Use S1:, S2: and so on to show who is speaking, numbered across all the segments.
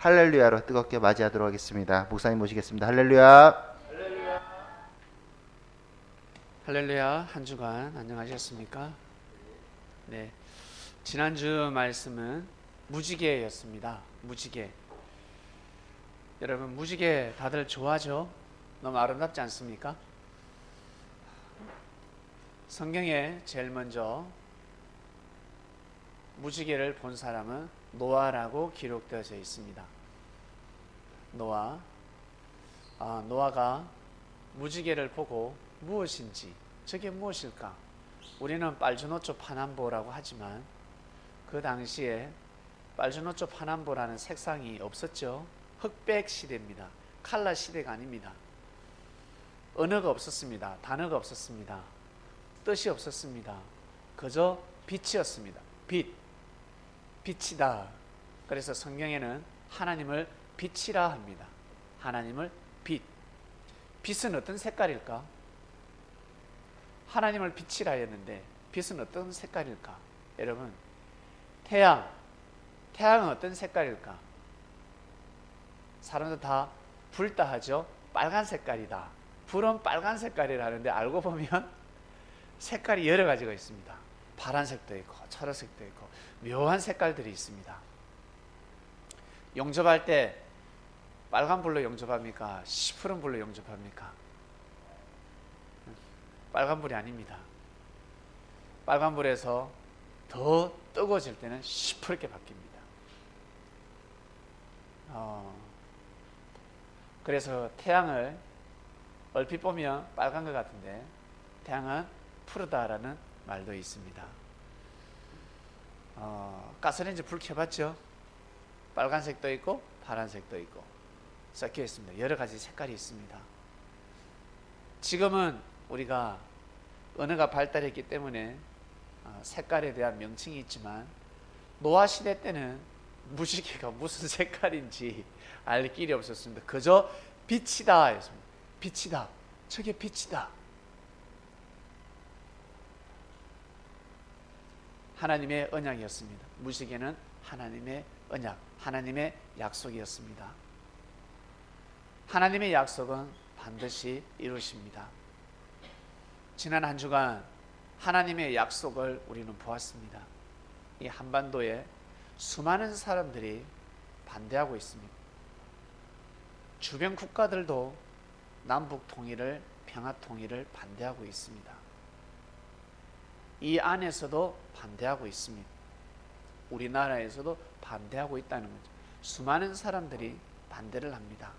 S1: 할렐루야로 뜨겁게 맞이하도록 하겠습니다. 목사님 모시겠습니다. 할렐루야.
S2: 할렐루야. 한 주간 안녕하셨습니까? 네, 지난주 말씀은 무지개였습니다. 무지개. 여러분, 무지개 다들 좋아하죠? 너무 아름답지 않습니까? 성경에 제일 먼저 무지개를 본 사람은 노아라고 기록되어져 있습니다. 노아가 무지개를 보고 무엇인지, 저게 무엇일까? 우리는 빨주노초 파남보라고 하지만 그 당시에 빨주노초 파남보라는 색상이 없었죠. 흑백 시대입니다. 칼라 시대가 아닙니다. 언어가 없었습니다. 단어가 없었습니다. 뜻이 없었습니다. 그저 빛이었습니다. 빛이다. 그래서 성경에는 하나님을 빛이라 합니다. 하나님을 빛. 빛은 어떤 색깔일까? 하나님을 빛이라 했는데 빛은 어떤 색깔일까? 여러분, 태양은 어떤 색깔일까? 사람들 다 붉다 하죠. 빨간 색깔이다. 불은 빨간 색깔이라는데 알고 보면 색깔이 여러 가지가 있습니다. 파란색도 있고 초록색도 있고 묘한 색깔들이 있습니다. 영접할 때 빨간 불로 영접합니까? 시푸른 불로 영접합니까? 빨간 불이 아닙니다. 빨간 불에서 더 뜨거워질 때는 시퍼렇게 바뀝니다. 그래서 태양을 얼핏 보면 빨간 것 같은데 태양은 푸르다라는 말도 있습니다. 가스레인지 불 켜봤죠? 빨간색도 있고 파란색도 있고 섞여 있습니다. 여러 가지 색깔이 있습니다. 지금은 우리가 언어가 발달했기 때문에 색깔에 대한 명칭이 있지만 노아 시대 때는 무지개가 무슨 색깔인지 알 길이 없었습니다. 그저 빛이다 했습니다. 빛이다. 저게 빛이다. 하나님의 언약이었습니다. 무지개는 하나님의 언약, 하나님의 약속이었습니다. 하나님의 약속은 반드시 이루십니다. 지난 한 주간 하나님의 약속을 우리는 보았습니다. 이 한반도에 수많은 사람들이 반대하고 있습니다. 주변 국가들도 남북 통일을, 평화 통일을 반대하고 있습니다. 이 안에서도 반대하고 있습니다. 우리나라에서도 반대하고 있다는 거죠. 수많은 사람들이 반대를 합니다.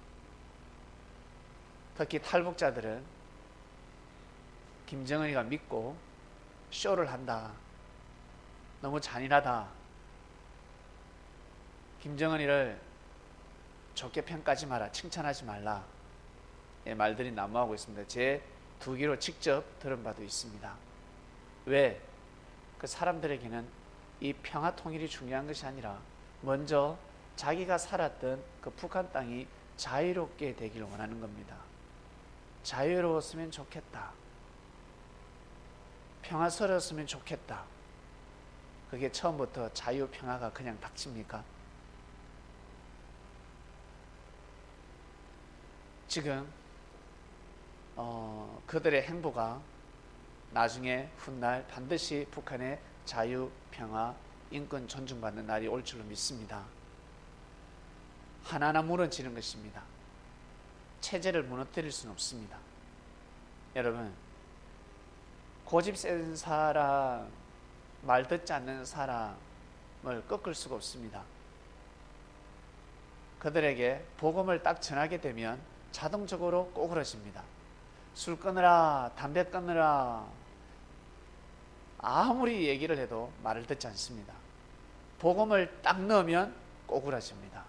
S2: 특히 탈북자들은 김정은이가 믿고 쇼를 한다. 너무 잔인하다. 김정은이를 좋게 평가하지 마라. 칭찬하지 말라. 말들이 난무하고 있습니다. 제 두 귀로 직접 들은 바도 있습니다. 왜? 그 사람들에게는 이 평화 통일이 중요한 것이 아니라 먼저 자기가 살았던 그 북한 땅이 자유롭게 되기를 원하는 겁니다. 자유로웠으면 좋겠다. 평화스러웠으면 좋겠다. 그게 처음부터 자유 평화가 그냥 닥칩니까? 지금 그들의 행보가 나중에 훗날 반드시 북한의 자유, 평화, 인권 존중받는 날이 올 줄로 믿습니다. 하나하나 무너지는 것입니다. 체제를 무너뜨릴 수는 없습니다. 여러분, 고집 센 사람, 말 듣지 않는 사람을 꺾을 수가 없습니다. 그들에게 복음을 딱 전하게 되면 자동적으로 꼬그러집니다. 술 끊으라, 담배 끊으라, 아무리 얘기를 해도 말을 듣지 않습니다. 복음을 딱 넣으면 꼬그라집니다.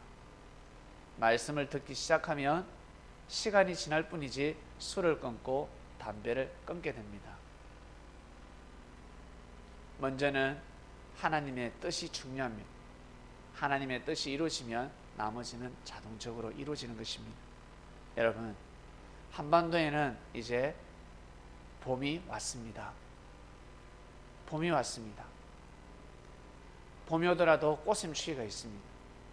S2: 말씀을 듣기 시작하면 시간이 지날 뿐이지 술을 끊고 담배를 끊게 됩니다. 먼저는 하나님의 뜻이 중요합니다. 하나님의 뜻이 이루어지면 나머지는 자동적으로 이루어지는 것입니다. 여러분, 한반도에는 이제 봄이 왔습니다. 봄이 왔습니다. 봄이 오더라도 꽃샘추위가 있습니다.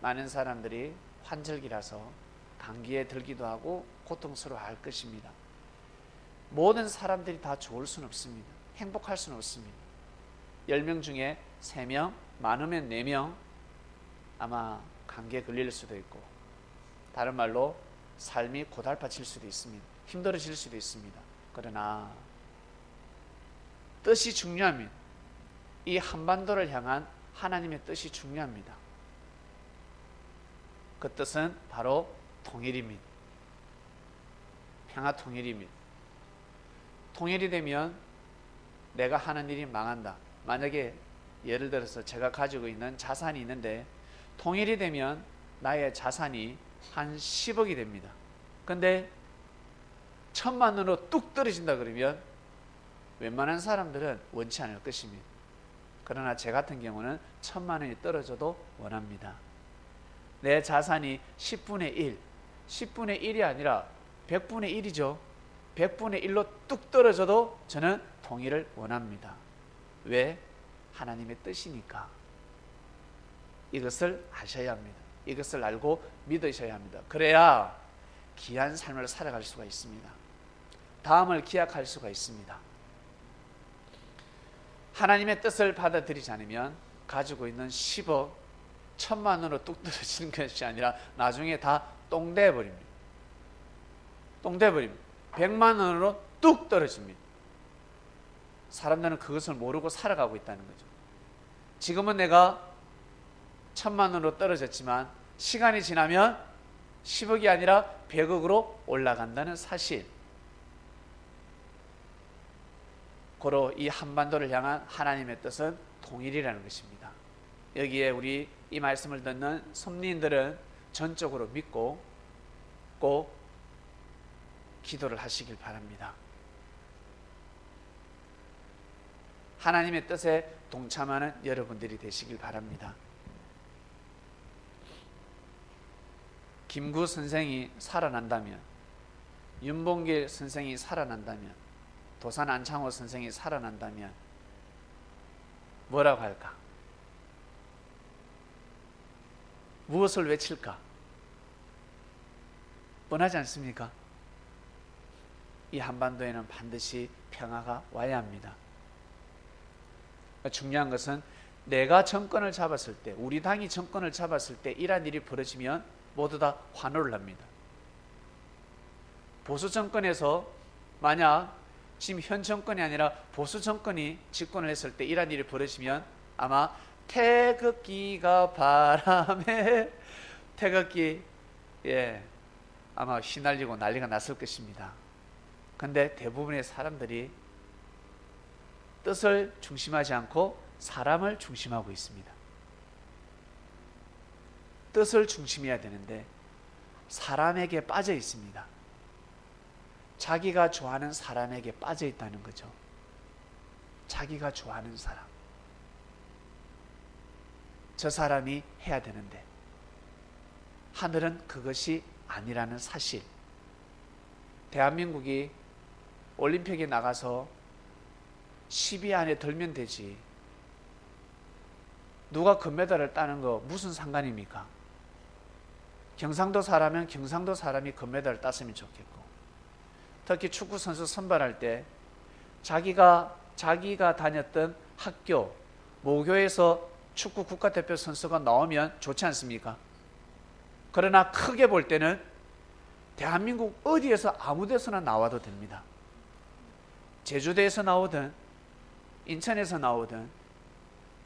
S2: 많은 사람들이 환절기라서 감기에 들기도 하고 고통스러워할 것입니다. 모든 사람들이 다 좋을 수는 없습니다. 행복할 수는 없습니다. 10명 중에 3명, 많으면 4명 아마 감기에 걸릴 수도 있고, 다른 말로 삶이 고달파질 수도 있습니다. 힘들어질 수도 있습니다. 그러나 뜻이 중요합니다. 이 한반도를 향한 하나님의 뜻이 중요합니다. 그 뜻은 바로 통일입니다. 평화 통일입니다. 통일이 되면 내가 하는 일이 망한다. 만약에 예를 들어서 제가 가지고 있는 자산이 있는데 통일이 되면 나의 자산이 한 10억이 됩니다. 근데 1,000만 원으로 뚝 떨어진다 그러면 웬만한 사람들은 원치 않을 것입니다. 그러나 제 같은 경우는 1,000만 원이 떨어져도 원합니다. 내 자산이 10분의 1, 10분의 1이 아니라 100분의 1이죠. 100분의 1로 뚝 떨어져도 저는 통일을 원합니다. 왜? 하나님의 뜻이니까. 이것을 아셔야 합니다. 이것을 알고 믿으셔야 합니다. 그래야 귀한 삶을 살아갈 수가 있습니다. 다음을 기약할 수가 있습니다. 하나님의 뜻을 받아들이지 않으면 가지고 있는 10억, 1,000만 원으로 뚝 떨어지는 것이 아니라 나중에 다 똥돼 버립니다. 똥돼 버립니다. 100만 원으로 뚝 떨어집니다. 사람들은 그것을 모르고 살아가고 있다는 거죠. 지금은 내가 1,000만 원으로 떨어졌지만 시간이 지나면 10억이 아니라 100억으로 올라간다는 사실. 고로 이 한반도를 향한 하나님의 뜻은 통일이라는 것입니다. 여기에 우리 이 말씀을 듣는 섭리인들은 전적으로 믿고 꼭 기도를 하시길 바랍니다. 하나님의 뜻에 동참하는 여러분들이 되시길 바랍니다. 김구 선생이 살아난다면, 윤봉길 선생이 살아난다면, 도산 안창호 선생이 살아난다면 뭐라고 할까? 무엇을 외칠까? 뻔하지 않습니까? 이 한반도에는 반드시 평화가 와야 합니다. 중요한 것은 내가 정권을 잡았을 때, 우리 당이 정권을 잡았을 때 이러한 일이 벌어지면 모두 다 환호를 합니다. 보수 정권에서 만약 지금 현 정권이 아니라 보수 정권이 집권을 했을 때 이러한 일이 벌어지면 아마 태극기가 바람에 태극기 아마 휘날리고 난리가 났을 것입니다. 그런데 대부분의 사람들이 뜻을 중심하지 않고 사람을 중심하고 있습니다. 뜻을 중심해야 되는데 사람에게 빠져 있습니다. 자기가 좋아하는 사람에게 빠져 있다는 거죠. 자기가 좋아하는 사람. 저 사람이 해야 되는데 하늘은 그것이 아니라는 사실. 대한민국이 올림픽에 나가서 10위 안에 들면 되지, 누가 금메달을 따는 거 무슨 상관입니까? 경상도 사람은 경상도 사람이 금메달을 땄으면 좋겠고, 특히 축구 선수 선발할 때 자기가 다녔던 학교, 모교에서 축구 국가대표 선수가 나오면 좋지 않습니까? 그러나 크게 볼 때는 대한민국 어디에서 아무 데서나 나와도 됩니다. 제주도에서 나오든 인천에서 나오든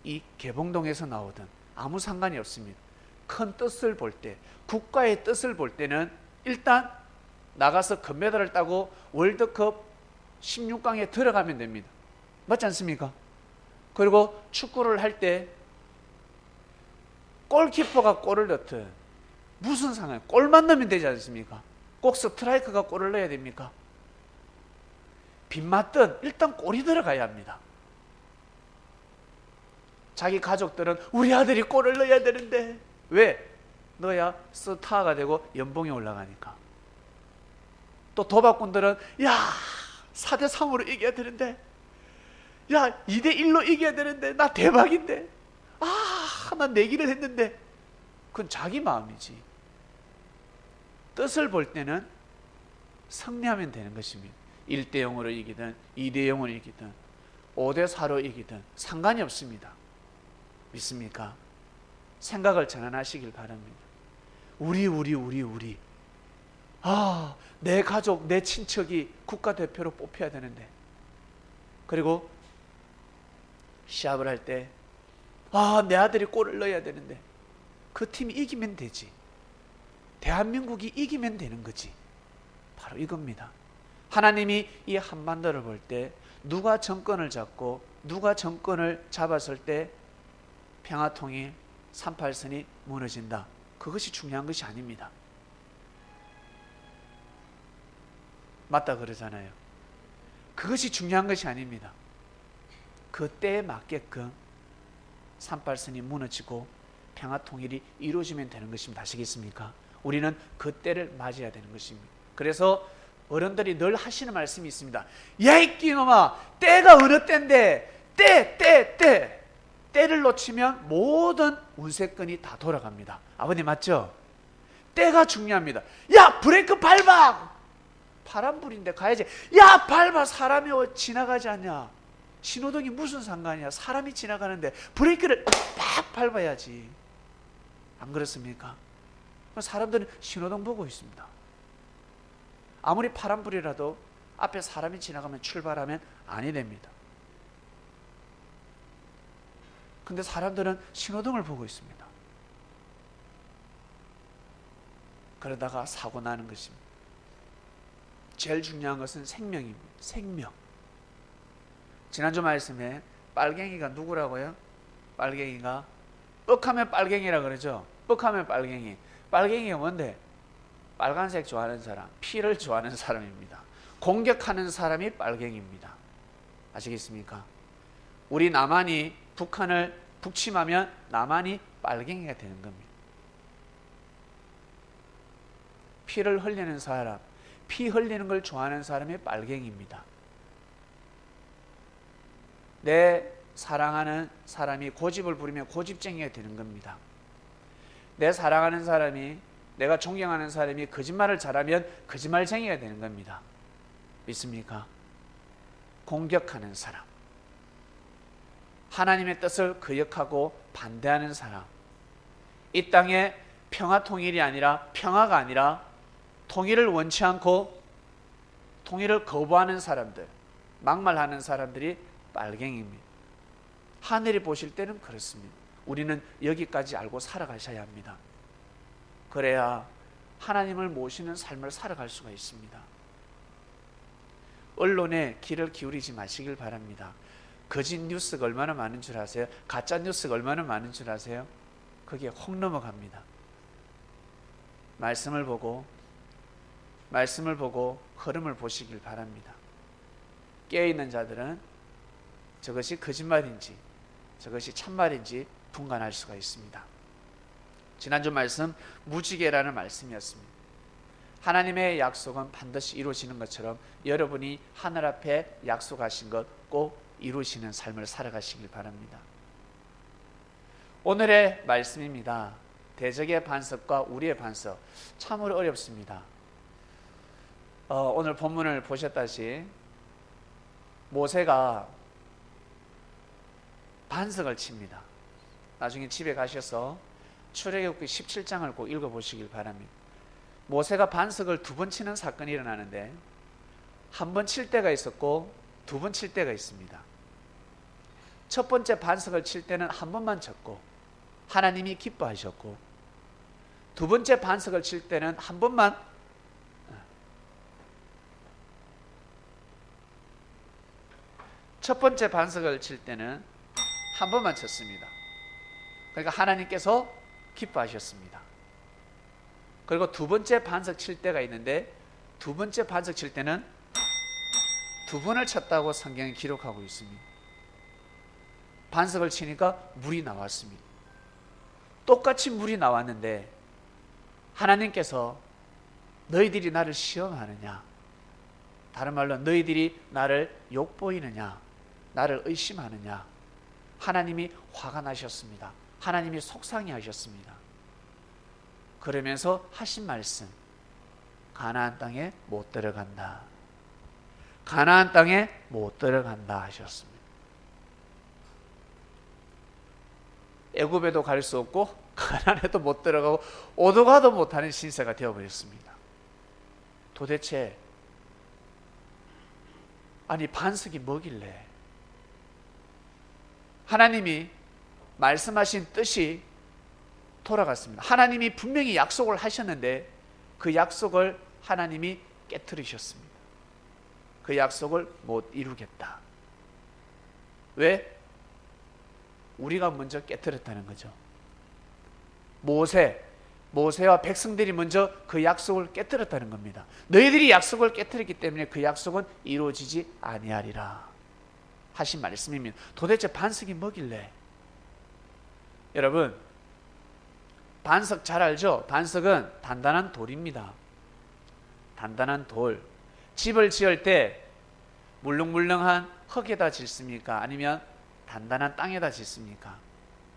S2: 이 개봉동에서 나오든 아무 상관이 없습니다. 큰 뜻을 볼 때, 국가의 뜻을 볼 때는 일단 나가서 금메달을 따고 월드컵 16강에 들어가면 됩니다. 맞지 않습니까? 그리고 축구를 할 때 골키퍼가 골을 넣든 무슨 상관, 골만 넣으면 되지 않습니까? 꼭 스트라이커가 골을 넣어야 됩니까? 빗 맞든 일단 골이 들어가야 합니다. 자기 가족들은 우리 아들이 골을 넣어야 되는데, 왜? 넣어야 스타가 되고 연봉이 올라가니까. 또 도박꾼들은 야 4대3으로 이겨야 되는데, 야 2대1로 이겨야 되는데, 나 대박인데, 나 내기를 했는데. 그건 자기 마음이지. 뜻을 볼 때는 승리하면 되는 것입니다. 1대 0으로 이기든 2대 0으로 이기든 5대 4로 이기든 상관이 없습니다. 믿습니까? 생각을 전환하시길 바랍니다. 우리. 내 가족, 내 친척이 국가대표로 뽑혀야 되는데, 그리고 시합을 할 때 내 아들이 골을 넣어야 되는데 그 팀이 이기면 되지. 대한민국이 이기면 되는 거지. 바로 이겁니다. 하나님이 이 한반도를 볼 때 누가 정권을 잡고 누가 정권을 잡았을 때 평화통일 38선이 무너진다. 그것이 중요한 것이 아닙니다. 맞다 그러잖아요. 그것이 중요한 것이 아닙니다. 그 때에 맞게끔 38선이 무너지고 평화통일이 이루어지면 되는 것입니다. 아시겠습니까? 우리는 그 때를 맞이해야 되는 것입니다. 그래서 어른들이 늘 하시는 말씀이 있습니다. 야 이 끼놈아, 때가 어느 때인데, 때를 놓치면 모든 운세권이 다 돌아갑니다. 아버님 맞죠? 때가 중요합니다. 야 브레이크 밟아! 파란불인데 가야지. 야 밟아! 사람이 지나가지 않냐? 신호등이 무슨 상관이야? 사람이 지나가는데 브레이크를 팍 밟아야지. 안 그렇습니까? 사람들은 신호등 보고 있습니다. 아무리 파란불이라도 앞에 사람이 지나가면 출발하면 아니 됩니다. 근데 사람들은 신호등을 보고 있습니다. 그러다가 사고 나는 것입니다. 제일 중요한 것은 생명입니다. 생명. 지난주 말씀에 빨갱이가 누구라고요? 빨갱이가 뻑하면 빨갱이라 그러죠. 뻑하면 빨갱이. 빨갱이가 뭔데? 빨간색 좋아하는 사람, 피를 좋아하는 사람입니다. 공격하는 사람이 빨갱이입니다. 아시겠습니까? 우리 남한이 북한을 북침하면 남한이 빨갱이가 되는 겁니다. 피를 흘리는 사람, 피 흘리는 걸 좋아하는 사람이 빨갱이입니다. 내 사랑하는 사람이 고집을 부리면 고집쟁이가 되는 겁니다. 내 사랑하는 사람이, 내가 존경하는 사람이 거짓말을 잘하면 거짓말쟁이가 되는 겁니다. 믿습니까? 공격하는 사람, 하나님의 뜻을 거역하고 반대하는 사람, 이 땅에 평화통일이 아니라, 평화가 아니라 통일을 원치 않고 통일을 거부하는 사람들, 막말하는 사람들이 빨갱이입니다. 하늘이 보실 때는 그렇습니다. 우리는 여기까지 알고 살아가셔야 합니다. 그래야 하나님을 모시는 삶을 살아갈 수가 있습니다. 언론에 귀를 기울이지 마시길 바랍니다. 거짓 뉴스가 얼마나 많은 줄 아세요? 가짜 뉴스가 얼마나 많은 줄 아세요? 거기에 혹 넘어갑니다. 말씀을 보고 흐름을 보시길 바랍니다. 깨어있는 자들은 저것이 거짓말인지 저것이 참말인지 분간할 수가 있습니다. 지난주 말씀 무지개라는 말씀이었습니다. 하나님의 약속은 반드시 이루어지는 것처럼 여러분이 하늘 앞에 약속하신 것 꼭 이루시는 삶을 살아가시길 바랍니다. 오늘의 말씀입니다. 대적의 반석과 우리의 반석, 참으로 어렵습니다. 오늘 본문을 보셨다시 모세가 반석을 칩니다. 나중에 집에 가셔서 출애굽기 17장을 꼭 읽어보시길 바랍니다. 모세가 반석을 2번 치는 사건이 일어나는데 한 번 칠 때가 있었고 2번 칠 때가 있습니다. 첫 번째 반석을 칠 때는 한 번만 쳤고 하나님이 기뻐하셨고, 두 번째 반석을 칠 때는 한 번만 첫 번째 반석을 칠 때는 한 번만 쳤습니다. 그러니까 하나님께서 기뻐하셨습니다. 그리고 두 번째 반석 칠 때가 있는데 두 번째 반석 칠 때는 2번을 쳤다고 성경이 기록하고 있습니다. 반석을 치니까 물이 나왔습니다. 똑같이 물이 나왔는데 하나님께서 너희들이 나를 시험하느냐, 다른 말로 너희들이 나를 욕보이느냐, 나를 의심하느냐, 하나님이 화가 나셨습니다. 하나님이 속상해 하셨습니다. 그러면서 하신 말씀, 가나안 땅에 못 들어간다. 가나안 땅에 못 들어간다 하셨습니다. 애굽에도 갈 수 없고 가나안에도 못 들어가고 오도 가도 못하는 신세가 되어버렸습니다. 도대체 아니 반석이 뭐길래 하나님이 말씀하신 뜻이 돌아갔습니다. 하나님이 분명히 약속을 하셨는데 그 약속을 하나님이 깨트리셨습니다. 그 약속을 못 이루겠다. 왜? 우리가 먼저 깨트렸다는 거죠. 모세와 백성들이 먼저 그 약속을 깨트렸다는 겁니다. 너희들이 약속을 깨트렸기 때문에 그 약속은 이루어지지 아니하리라 하신 말씀입니다. 도대체 반석이 뭐길래? 여러분, 반석 잘 알죠? 반석은 단단한 돌입니다. 단단한 돌. 집을 지을 때 물렁물렁한 흙에다 짓습니까? 아니면 단단한 땅에다 짓습니까?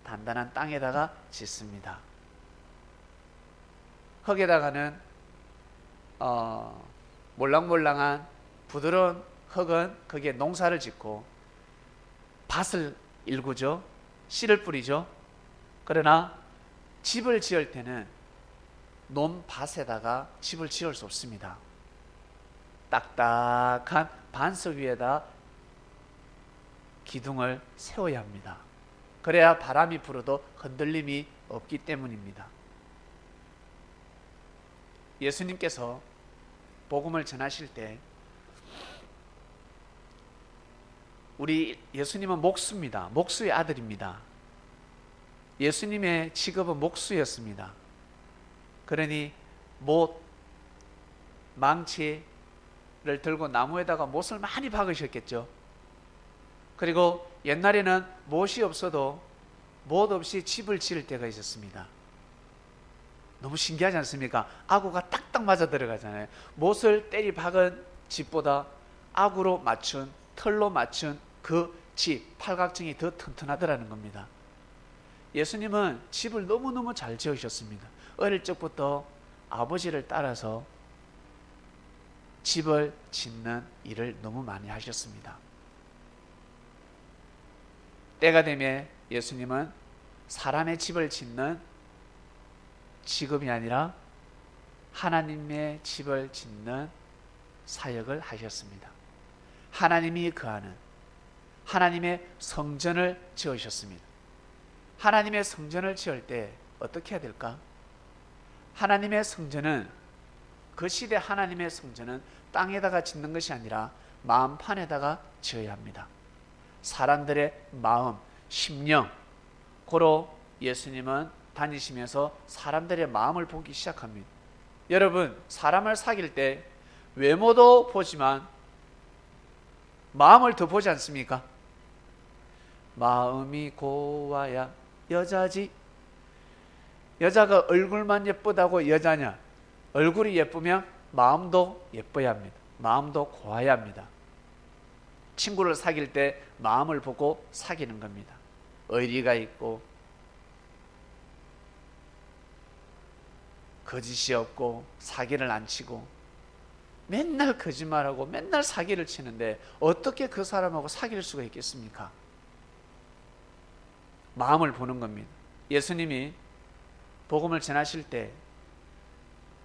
S2: 단단한 땅에다가 짓습니다. 흙에다가는 몰랑몰랑한 부드러운 흙은 거기에 농사를 짓고 밭을 일구죠. 씨를 뿌리죠. 그러나 집을 지을 때는 논밭에다가 집을 지을 수 없습니다. 딱딱한 반석 위에다 기둥을 세워야 합니다. 그래야 바람이 불어도 흔들림이 없기 때문입니다. 예수님께서 복음을 전하실 때 우리 예수님은 목수입니다. 목수의 아들입니다. 예수님의 직업은 목수였습니다. 그러니 못, 망치를 들고 나무에다가 못을 많이 박으셨겠죠. 그리고 옛날에는 못이 없어도 못 없이 집을 지을 때가 있었습니다. 너무 신기하지 않습니까? 아구가 딱딱 맞아 들어가잖아요. 못을 때리 박은 집보다 아구로 맞춘, 털로 맞춘 그 집, 팔각정이 더 튼튼하더라는 겁니다. 예수님은 집을 너무너무 잘 지으셨습니다. 어릴 적부터 아버지를 따라서 집을 짓는 일을 너무 많이 하셨습니다. 때가 되면 예수님은 사람의 집을 짓는 직업이 아니라 하나님의 집을 짓는 사역을 하셨습니다. 하나님이 거하는 하나님의 성전을 지으셨습니다. 하나님의 성전을 지을 때 어떻게 해야 될까? 하나님의 성전은, 그 시대 하나님의 성전은 땅에다가 짓는 것이 아니라 마음판에다가 지어야 합니다. 사람들의 마음, 심령, 고로 예수님은 다니시면서 사람들의 마음을 보기 시작합니다. 여러분, 사람을 사귈 때 외모도 보지만 마음을 더 보지 않습니까? 마음이 고와야 여자지. 여자가 얼굴만 예쁘다고 여자냐? 얼굴이 예쁘면 마음도 예뻐야 합니다. 마음도 고와야 합니다. 친구를 사귈 때 마음을 보고 사귀는 겁니다. 의리가 있고 거짓이 없고 사기를 안 치고 맨날 거짓말하고 맨날 사기를 치는데 어떻게 그 사람하고 사귈 수가 있겠습니까? 마음을 보는 겁니다. 예수님이 복음을 전하실 때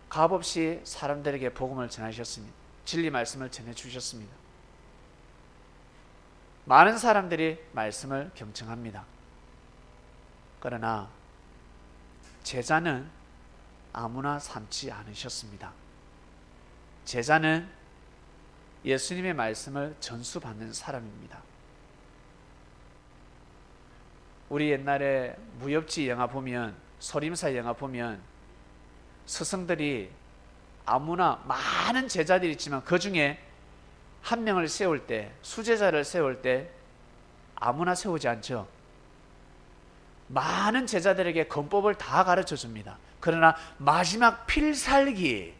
S2: 값없이 사람들에게 복음을 전하셨습니다. 진리 말씀을 전해주셨습니다. 많은 사람들이 말씀을 경청합니다. 그러나 제자는 아무나 삼지 않으셨습니다. 제자는 예수님의 말씀을 전수받는 사람입니다. 우리 옛날에 무협지 영화 보면, 소림사 영화 보면 스승들이 아무나 많은 제자들이 있지만 그 중에 한 명을 세울 때, 수제자를 세울 때 아무나 세우지 않죠. 많은 제자들에게 권법을 다 가르쳐 줍니다. 그러나 마지막 필살기,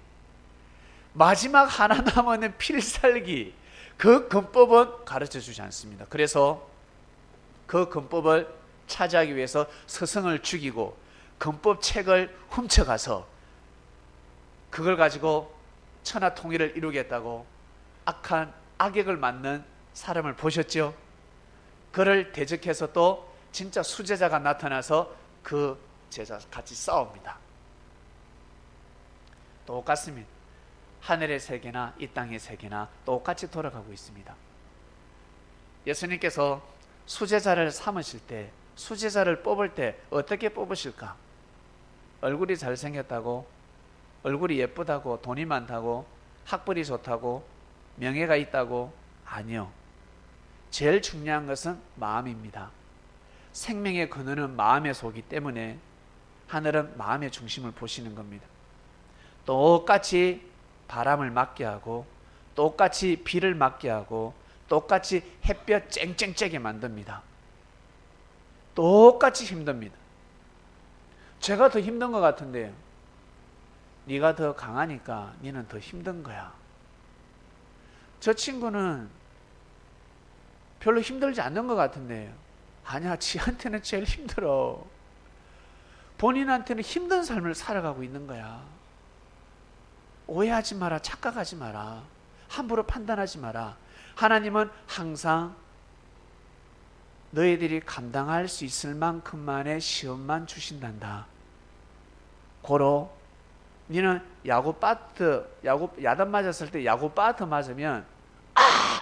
S2: 마지막 하나 남은 필살기, 그 권법은 가르쳐 주지 않습니다. 그래서 그 권법을 차지하기 위해서 스승을 죽이고 권법 책을 훔쳐가서 그걸 가지고 천하 통일을 이루겠다고 악한 악역을 맡는 사람을 보셨죠? 그를 대적해서 또 진짜 수제자가 나타나서 그 제자 같이 싸웁니다. 똑같습니다. 하늘의 세계나 이 땅의 세계나 똑같이 돌아가고 있습니다. 예수님께서 수제자를 삼으실 때, 수제자를 뽑을 때 어떻게 뽑으실까? 얼굴이 잘생겼다고, 얼굴이 예쁘다고, 돈이 많다고, 학벌이 좋다고, 명예가 있다고? 아니요. 제일 중요한 것은 마음입니다. 생명의 근원은 마음의 소이기 때문에 하늘은 마음의 중심을 보시는 겁니다. 똑같이 바람을 맞게 하고, 똑같이 비를 맞게 하고, 똑같이 햇볕 쨍쨍 쬐게 만듭니다. 똑같이 힘듭니다. 제가 더 힘든 것 같은데요. 네가 더 강하니까 네는 더 힘든 거야. 저 친구는 별로 힘들지 않는 것 같은데요. 아니야, 지한테는 제일 힘들어. 본인한테는 힘든 삶을 살아가고 있는 거야. 오해하지 마라. 착각하지 마라. 함부로 판단하지 마라. 하나님은 항상 너희들이 감당할 수 있을 만큼만의 시험만 주신단다. 고로 니는 야단 맞았을 때 야구 바트 맞으면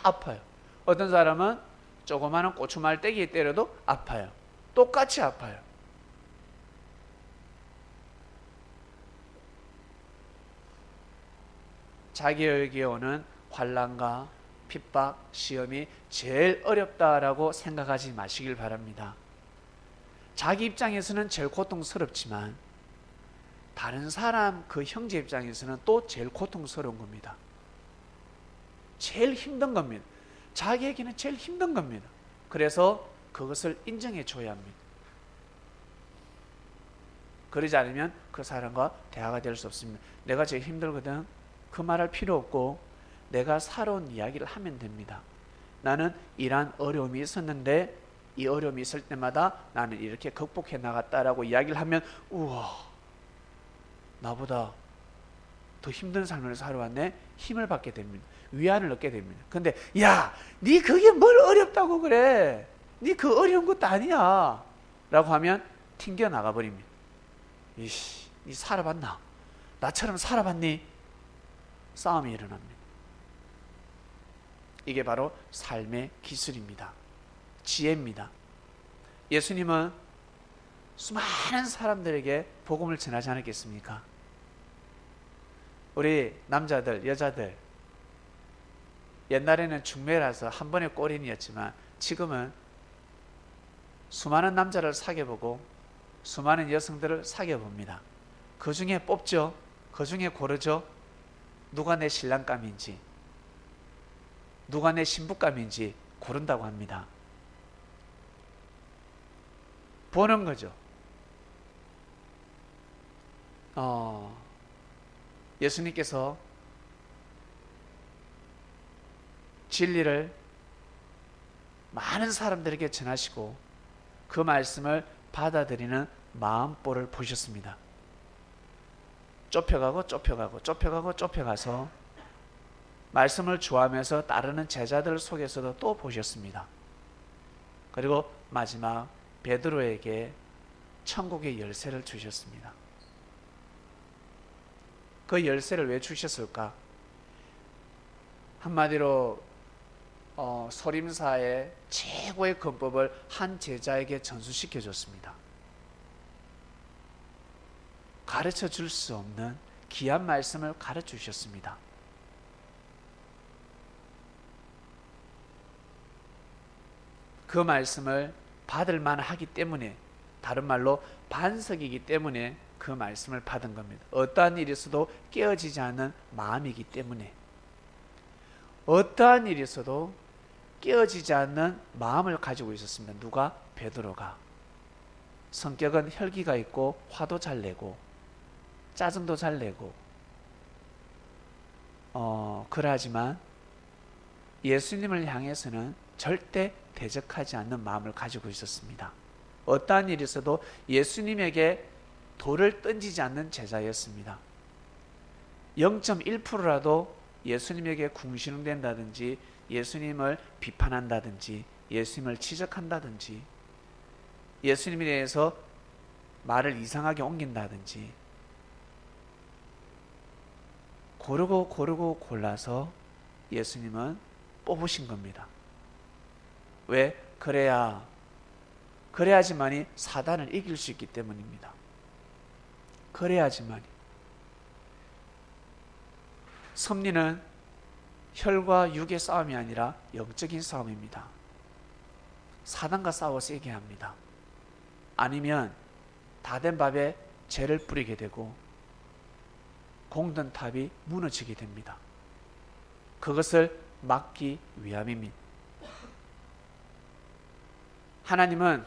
S2: 아파요. 어떤 사람은 조그마한 고추말대기 때려도 아파요. 똑같이 아파요. 자기에게 오는 환난과 핍박, 시험이 제일 어렵다라고 생각하지 마시길 바랍니다. 자기 입장에서는 제일 고통스럽지만 다른 사람 그 형제 입장에서는 또 제일 고통스러운 겁니다. 제일 힘든 겁니다. 자기에게는 제일 힘든 겁니다. 그래서 그것을 인정해 줘야 합니다. 그러지 않으면 그 사람과 대화가 될 수 없습니다. 내가 제일 힘들거든. 그 말할 필요 없고 내가 살아온 이야기를 하면 됩니다. 나는 이러한 어려움이 있었는데 이 어려움이 있을 때마다 나는 이렇게 극복해 나갔다라고 이야기를 하면 우와, 나보다 더 힘든 삶을 살아왔네. 힘을 받게 됩니다. 위안을 얻게 됩니다. 근데 야, 네 그게 뭘 어렵다고 그래. 네 그 어려운 것도 아니야 라고 하면 튕겨 나가버립니다. 이씨, 네 살아봤나? 나처럼 살아봤니? 싸움이 일어납니다. 이게 바로 삶의 기술입니다. 지혜입니다. 예수님은 수많은 사람들에게 복음을 전하지 않았겠습니까? 우리 남자들, 여자들, 옛날에는 중매라서 한 번에 골인이었지만 지금은 수많은 남자를 사귀어보고 수많은 여성들을 사귀어봅니다. 그 중에 뽑죠. 그 중에 고르죠. 누가 내 신랑감인지, 누가 내 신부감인지 고른다고 합니다. 보는 거죠. 예수님께서 진리를 많은 사람들에게 전하시고 그 말씀을 받아들이는 마음보를 보셨습니다. 좁혀가서 말씀을 좋아하면서 따르는 제자들 속에서도 또 보셨습니다. 그리고 마지막 베드로에게 천국의 열쇠를 주셨습니다. 그 열쇠를 왜 주셨을까? 한마디로 소림사의 최고의 권법을 한 제자에게 전수시켜 줬습니다. 가르쳐 줄 수 없는 귀한 말씀을 가르쳐 주셨습니다. 그 말씀을 받을 만하기 때문에, 다른 말로 반석이기 때문에 그 말씀을 받은 겁니다. 어떠한 일이 있어도 깨어지지 않는 마음이기 때문에, 어떠한 일이 있어도 깨어지지 않는 마음을 가지고 있었습니다. 누가? 베드로가. 성격은 혈기가 있고 화도 잘 내고 짜증도 잘 내고 그러하지만 예수님을 향해서는 절대 대적하지 않는 마음을 가지고 있었습니다. 어떠한 일이 있어도 예수님에게 돌을 던지지 않는 제자였습니다. 0.1%라도 예수님에게 궁시렁댄다든지 예수님을 비판한다든지 예수님을 지적한다든지 예수님에 대해서 말을 이상하게 옮긴다든지 고르고 골라서 예수님은 뽑으신 겁니다. 왜? 그래야지만이 사단을 이길 수 있기 때문입니다. 그래야지만이. 섭리는 혈과 육의 싸움이 아니라 영적인 싸움입니다. 사단과 싸워서 이겨야 합니다. 아니면 다 된 밥에 죄를 뿌리게 되고 공든 탑이 무너지게 됩니다. 그것을 막기 위함입니다. 하나님은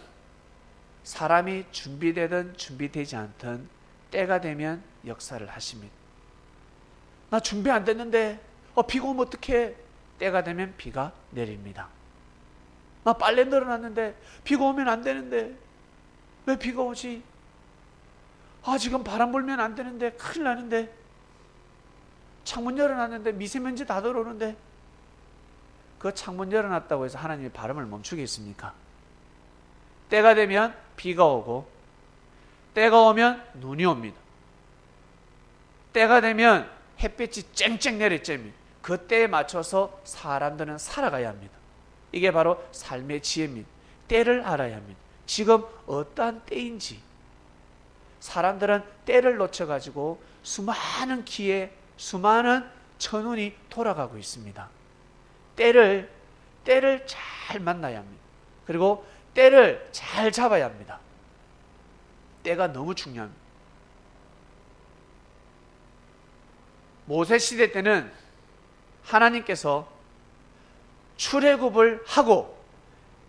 S2: 사람이 준비되든 준비되지 않든 때가 되면 역사를 하십니다. 나 준비 안 됐는데 비가 오면 어떡해? 때가 되면 비가 내립니다. 나 빨래 널어놨는데 비가 오면 안 되는데 왜 비가 오지? 지금 바람 불면 안 되는데 큰일 나는데 창문 열어놨는데 미세먼지 다 들어오는데 그 창문 열어놨다고 해서 하나님이 바람을 멈추겠습니까? 때가 되면 비가 오고 때가 오면 눈이 옵니다. 때가 되면 햇빛이 쨍쨍 내리쬐입니다. 그 때에 맞춰서 사람들은 살아가야 합니다. 이게 바로 삶의 지혜입니다. 때를 알아야 합니다. 지금 어떠한 때인지. 사람들은 때를 놓쳐가지고 수많은 기회, 수많은 천운이 돌아가고 있습니다. 때를 잘 만나야 합니다. 그리고 때를 잘 잡아야 합니다. 때가 너무 중요합니다. 모세 시대 때는 하나님께서 출애굽을 하고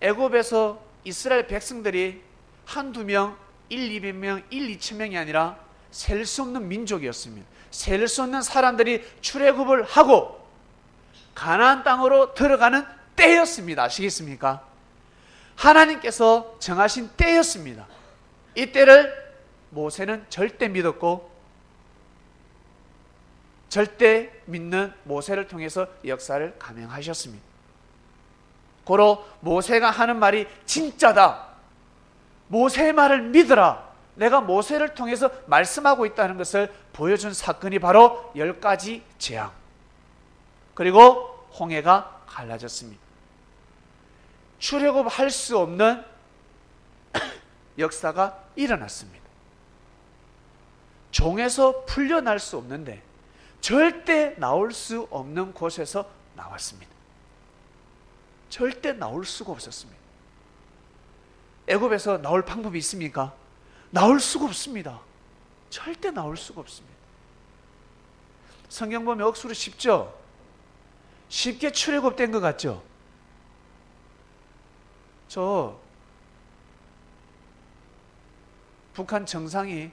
S2: 애굽에서 이스라엘 백성들이 한두 명, 200명, 2,000명이 아니라 셀 수 없는 민족이었습니다. 셀 수 없는 사람들이 출애굽을 하고 가나안 땅으로 들어가는 때였습니다. 아시겠습니까? 하나님께서 정하신 때였습니다. 이 때를 모세는 절대 믿었고 절대 믿는 모세를 통해서 역사를 감행하셨습니다. 고로 모세가 하는 말이 진짜다. 모세의 말을 믿으라. 내가 모세를 통해서 말씀하고 있다는 것을 보여준 사건이 바로 10가지 재앙. 그리고 홍해가 갈라졌습니다. 출애굽할 수 없는 역사가 일어났습니다. 종에서 풀려날 수 없는데 절대 나올 수 없는 곳에서 나왔습니다. 절대 나올 수가 없었습니다. 애굽에서 나올 방법이 있습니까? 나올 수가 없습니다. 절대 나올 수가 없습니다. 성경 보면 억수로 쉽죠? 쉽게 출애굽된 것 같죠? 저 북한 정상이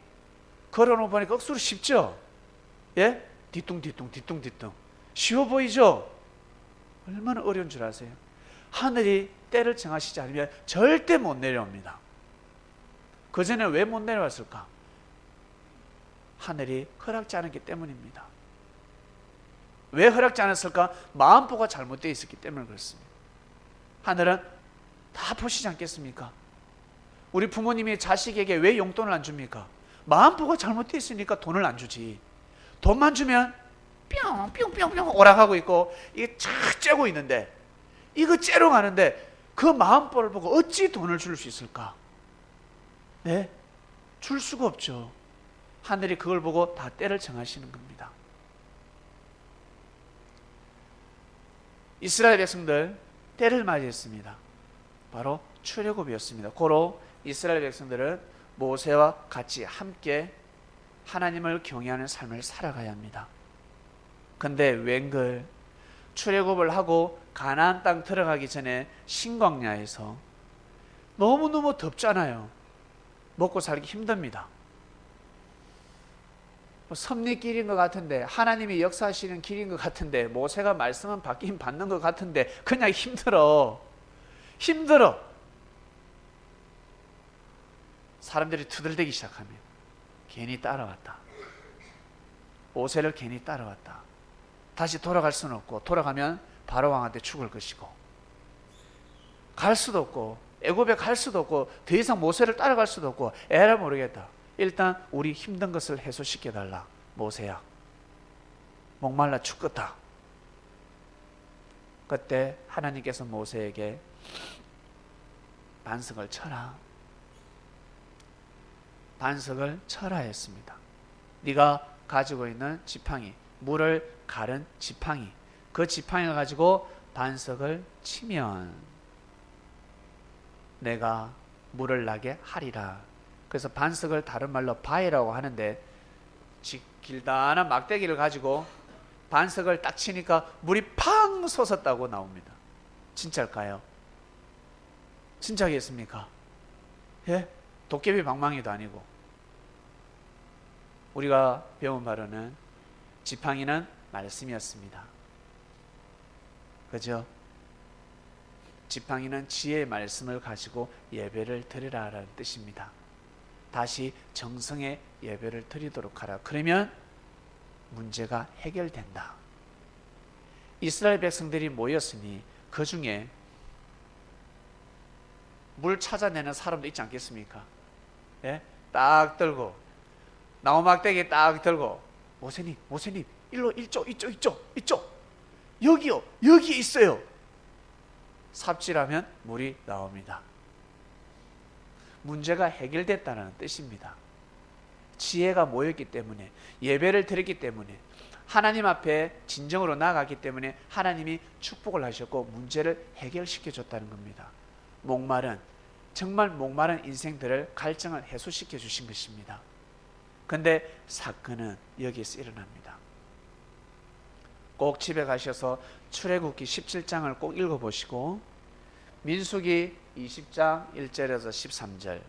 S2: 걸어놓고 보니까 억수로 쉽죠? 예? 뒤뚱뒤뚱 쉬워 보이죠? 얼마나 어려운 줄 아세요? 하늘이 때를 정하시지 않으면 절대 못 내려옵니다. 그 전에 왜 못 내려왔을까? 하늘이 허락지 않았기 때문입니다. 왜 허락지 않았을까? 마음보가 잘못되어 있었기 때문에 그렇습니다. 하늘은 다 보시지 않겠습니까? 우리 부모님이 자식에게 왜 용돈을 안 줍니까? 마음보가 잘못되어 있으니까 돈을 안 주지. 돈만 주면 뿅뿅뿅뿅 오락하고 있고 이게 착 째고 있는데 이거 째러 가는데 그 마음보를 보고 어찌 돈을 줄 수 있을까? 네? 줄 수가 없죠. 하늘이 그걸 보고 다 때를 정하시는 겁니다. 이스라엘 백성들 때를 맞이했습니다. 바로 출애굽이었습니다. 고로 이스라엘 백성들은 모세와 같이 함께 하나님을 경외하는 삶을 살아가야 합니다. 근데 웬걸 출애굽을 하고 가나안 땅 들어가기 전에 신광야에서 너무너무 덥잖아요. 먹고 살기 힘듭니다. 섭리길인 것 같은데 하나님이 역사하시는 길인 것 같은데 모세가 말씀은 받긴 받는 것 같은데 그냥 힘들어. 사람들이 투덜대기 시작하면 괜히 따라왔다. 모세를 괜히 따라왔다. 다시 돌아갈 수는 없고, 돌아가면 바로 왕한테 죽을 것이고, 갈 수도 없고, 애굽에 갈 수도 없고, 더 이상 모세를 따라갈 수도 없고, 에라 모르겠다. 일단 우리 힘든 것을 해소시켜달라. 모세야, 목말라 죽겠다. 그때 하나님께서 모세에게 반석을 쳐라, 반석을 쳐라 했습니다. 네가 가지고 있는 지팡이, 물을 가른 지팡이, 그 지팡이를 가지고 반석을 치면 내가 물을 나게 하리라. 그래서 반석을 다른 말로 바위라고 하는데, 길다란 막대기를 가지고 반석을 딱 치니까 물이 팡 솟았다고 나옵니다. 진짜일까요? 진짜겠습니까? 예? 도깨비 방망이도 아니고. 우리가 배운 바로는 지팡이는 말씀이었습니다. 그죠? 지팡이는 지혜의 말씀을 가지고 예배를 드리라라는 뜻입니다. 다시 정성의 예배를 드리도록 하라. 그러면 문제가 해결된다. 이스라엘 백성들이 모였으니 그 중에 물 찾아내는 사람도 있지 않겠습니까? 예? 딱 들고, 나무막대기 딱 들고, 모세님, 일로, 이쪽, 여기요, 여기에 있어요. 삽질하면 물이 나옵니다. 문제가 해결됐다는 뜻입니다. 지혜가 모였기 때문에, 예배를 드렸기 때문에, 하나님 앞에 진정으로 나아갔기 때문에 하나님이 축복을 하셨고 문제를 해결시켜 줬다는 겁니다. 정말 목마른 인생들을 갈증을 해소시켜 주신 것입니다. 근데 사건은 여기에서 일어납니다. 꼭 집에 가셔서 출애굽기 17장을 꼭 읽어보시고, 민수기 20장 1절에서 13절,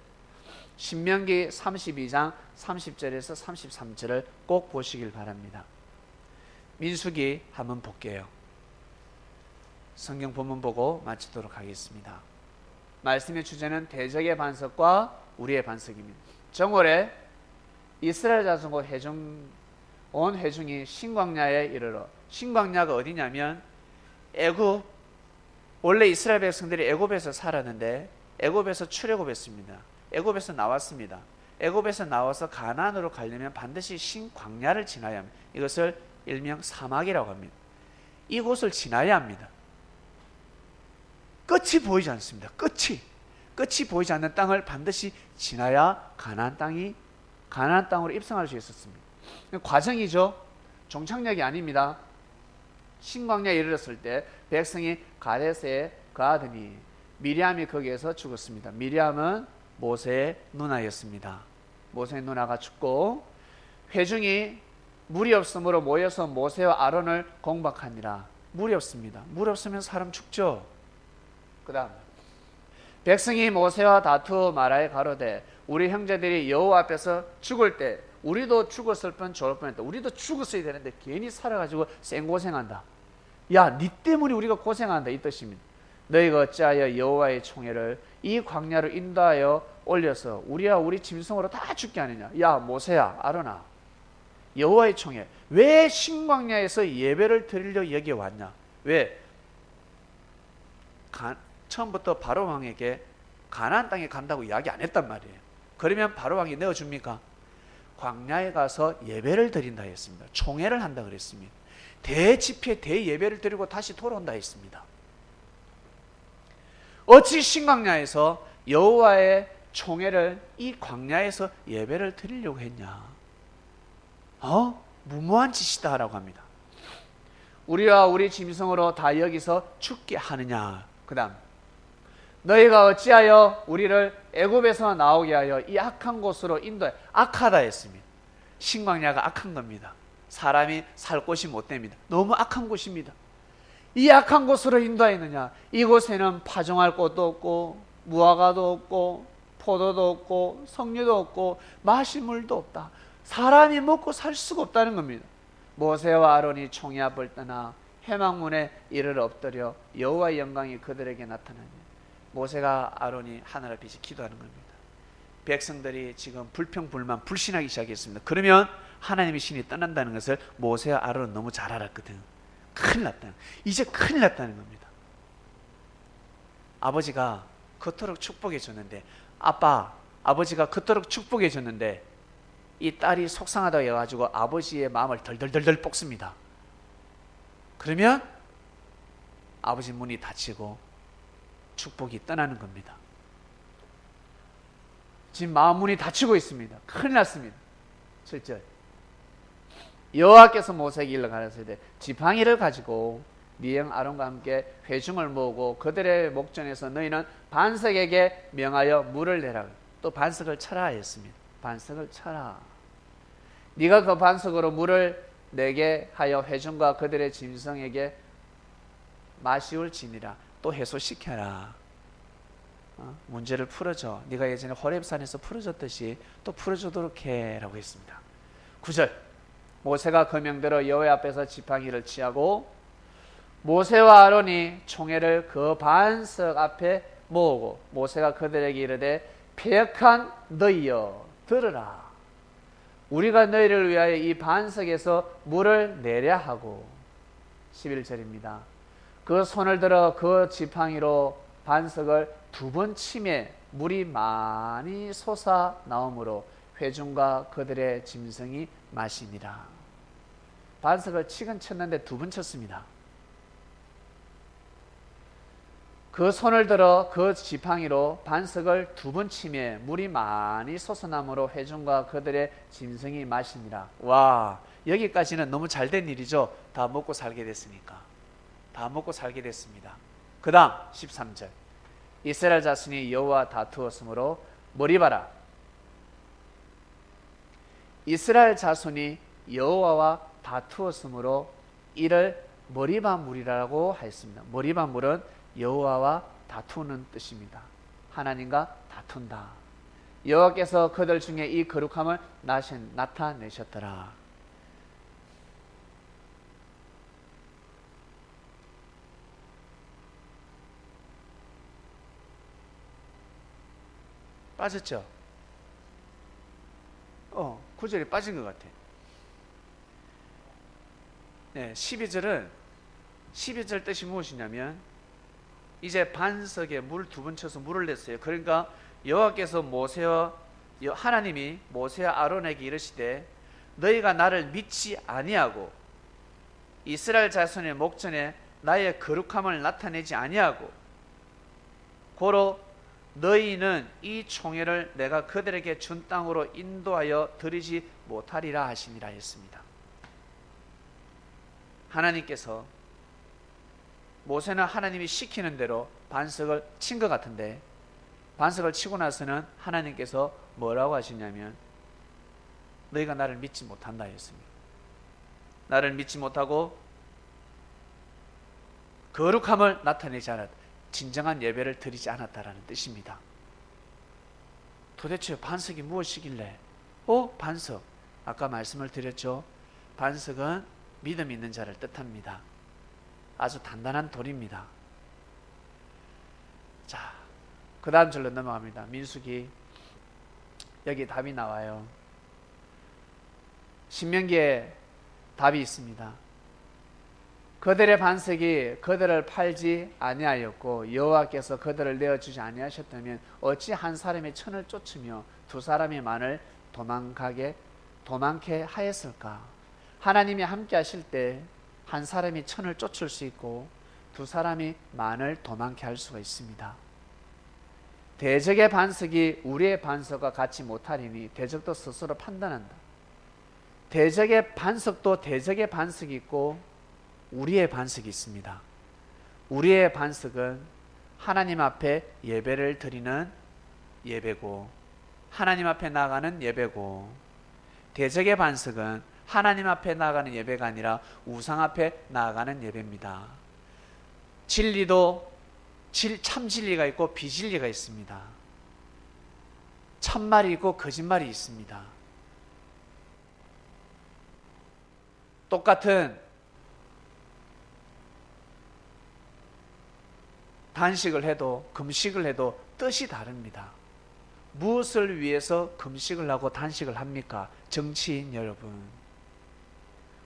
S2: 신명기 32장 30절에서 33절을 꼭 보시길 바랍니다. 민수기 한번 볼게요. 성경 본문 보고 마치도록 하겠습니다. 말씀의 주제는 대적의 반석과 우리의 반석입니다. 정월에 이스라엘 자손과 온 회중이 신광야에 이르러, 신광야가 어디냐면 애굽, 원래 이스라엘 백성들이 애굽에서 살았는데 애굽에서 출애굽했습니다. 애굽에서 나왔습니다. 애굽에서 나와서 가나안으로 가려면 반드시 신광야를 지나야 합니다. 이것을 일명 사막이라고 합니다. 이곳을 지나야 합니다. 끝이 보이지 않습니다. 끝이 보이지 않는 땅을 반드시 지나야 가나안 땅으로 입성할 수 있었습니다. 과정이죠. 종착역이 아닙니다. 신광야에 이르렀을 때 백성이 가데스에 거하더니 미리암이 거기에서 죽었습니다. 미리암은 모세의 누나였습니다. 모세의 누나가 죽고 회중이 물이 없으므로 모여서 모세와 아론을 공박하니라. 물이 없습니다. 물 없으면 사람 죽죠. 그 다음 백성이 모세와 다투어 말하여 가로되 우리 형제들이 여호와 앞에서 죽을 때 우리도 죽었을 뻔 좋을 뻔했다. 우리도 죽었어야 되는데 괜히 살아가지고 생고생한다. 야, 니 때문에 우리가 고생한다, 이 뜻입니다. 너희가 어찌하여 여호와의 총회를 이 광야로 인도하여 올려서 우리와 우리 짐승으로 다 죽게 하느냐. 야, 모세야, 아론아, 여호와의 총회, 왜 신광야에서 예배를 드리려 여기에 왔냐? 왜? 처음부터 바로 왕에게 가나안 땅에 간다고 이야기 안 했단 말이에요. 그러면 바로 왕이 내어줍니까? 광야에 가서 예배를 드린다 했습니다. 총회를 한다 그랬습니다. 대집회, 대예배를 드리고 다시 돌아온다 했습니다. 어찌 신광야에서 여호와의 총회를 이 광야에서 예배를 드리려고 했냐? 무모한 짓이다 라고 합니다. 우리와 우리 짐승으로 다 여기서 죽게 하느냐? 그 다음 너희가 어찌하여 우리를 애굽에서 나오게 하여 이 악한 곳으로 인도해. 악하다 했습니다. 신광야가 악한 겁니다. 사람이 살 곳이 못 됩니다. 너무 악한 곳입니다. 이 악한 곳으로 인도하였느냐? 이곳에는 파종할 곳도 없고 무화과도 없고 포도도 없고 석류도 없고 마실 물도 없다. 사람이 먹고 살 수가 없다는 겁니다. 모세와 아론이 총회 앞을 떠나 회막문에 이르러 엎드려 여호와의 영광이 그들에게 나타나니 모세가 아론이 하늘 앞에서 기도하는 겁니다. 백성들이 지금 불평불만 불신하기 시작했습니다. 그러면 하나님의 신이 떠난다는 것을 모세와 아론은 너무 잘 알았거든. 큰일 났다. 이제 큰일 났다는 겁니다. 아버지가 그토록 축복해 줬는데, 아버지가 그토록 축복해 줬는데 이 딸이 속상하다고 해가지고 아버지의 마음을 덜덜덜덜 볶습니다. 그러면 아버지 문이 닫히고 축복이 떠나는 겁니다. 지금 마음 문이 닫히고 있습니다. 큰일 났습니다. 7절. 여호와께서 모세에게 일러 가라사대 지팡이를 가지고 네 형 아론과 함께 회중을 모으고 그들의 목전에서 너희는 반석에게 명하여 물을 내라. 또 반석을 쳐라 하였습니다. 반석을 쳐라. 네가 그 반석으로 물을 내게 하여 회중과 그들의 짐승에게 마시울지니라. 또 해소시켜라. 문제를 풀어줘. 네가 예전에 호렙산에서 풀어줬듯이 또 풀어주도록 해 라고 했습니다. 9절. 모세가 그 명대로 여호와 앞에서 지팡이를 취하고 모세와 아론이 총회를 그 반석 앞에 모으고 모세가 그들에게 이르되 패역한 너희여 들으라. 우리가 너희를 위하여 이 반석에서 물을 내려 하고 11절입니다. 그 손을 들어 그 지팡이로 반석을 2번 치매 물이 많이 솟아 나오므로 회중과 그들의 짐승이 마시니라. 반석을 치긴 쳤는데 2번 쳤습니다. 그 손을 들어 그 지팡이로 반석을 2번 치매 물이 많이 솟아나므로 회중과 그들의 짐승이 마시니라. 와, 여기까지는 너무 잘된 일이죠. 다 먹고 살게 됐으니까. 다 먹고 살게 됐습니다. 그 다음 13절. 이스라엘 자손이 여호와 다투었으므로 머리 봐라. 이스라엘 자손이 여호와와 다투었으므로 이를 머리바물이라고 하였습니다. 머리바물은 여호와와 다투는 뜻입니다. 하나님과 다툰다. 여호와께서 그들 중에 이 거룩함을 나타내셨더라. 빠졌죠? 9절이 빠진 것 같아. 네, 12절 뜻이 무엇이냐면 이제 반석에 물 2번 쳐서 물을 냈어요. 그러니까 여호와께서 하나님이 모세와 아론에게 이르시되 너희가 나를 믿지 아니하고 이스라엘 자손의 목전에 나의 거룩함을 나타내지 아니하고 고로 너희는 이 총회를 내가 그들에게 준 땅으로 인도하여 드리지 못하리라 하시니라 했습니다. 하나님께서 모세는 하나님이 시키는 대로 반석을 친 것 같은데 반석을 치고 나서는 하나님께서 뭐라고 하시냐면 너희가 나를 믿지 못한다 했습니다. 나를 믿지 못하고 거룩함을 나타내지 않았다. 진정한 예배를 드리지 않았다라는 뜻입니다. 도대체 반석이 무엇이길래? 반석. 아까 말씀을 드렸죠. 반석은 믿음 있는 자를 뜻합니다. 아주 단단한 돌입니다. 자, 그 다음 절로 넘어갑니다. 민수기. 여기 답이 나와요. 신명기에 답이 있습니다. 그들의 반석이 그들을 팔지 아니하였고 여호와께서 그들을 내어주지 아니하셨다면 어찌 한 사람이 천을 쫓으며 두 사람이 만을 도망케 하였을까? 하나님이 함께 하실 때 한 사람이 천을 쫓을 수 있고 두 사람이 만을 도망케 할 수가 있습니다. 대적의 반석이 우리의 반석과 같이 못하리니 대적도 스스로 판단한다. 대적의 반석도 대적의 반석이 있고 우리의 반석이 있습니다. 우리의 반석은 하나님 앞에 예배를 드리는 예배고 하나님 앞에 나아가는 예배고 대적의 반석은 하나님 앞에 나아가는 예배가 아니라 우상 앞에 나아가는 예배입니다. 진리도 참 진리가 있고 비진리가 있습니다. 참말이 있고 거짓말이 있습니다. 똑같은 단식을 해도 금식을 해도 뜻이 다릅니다. 무엇을 위해서 금식을 하고 단식을 합니까? 정치인 여러분,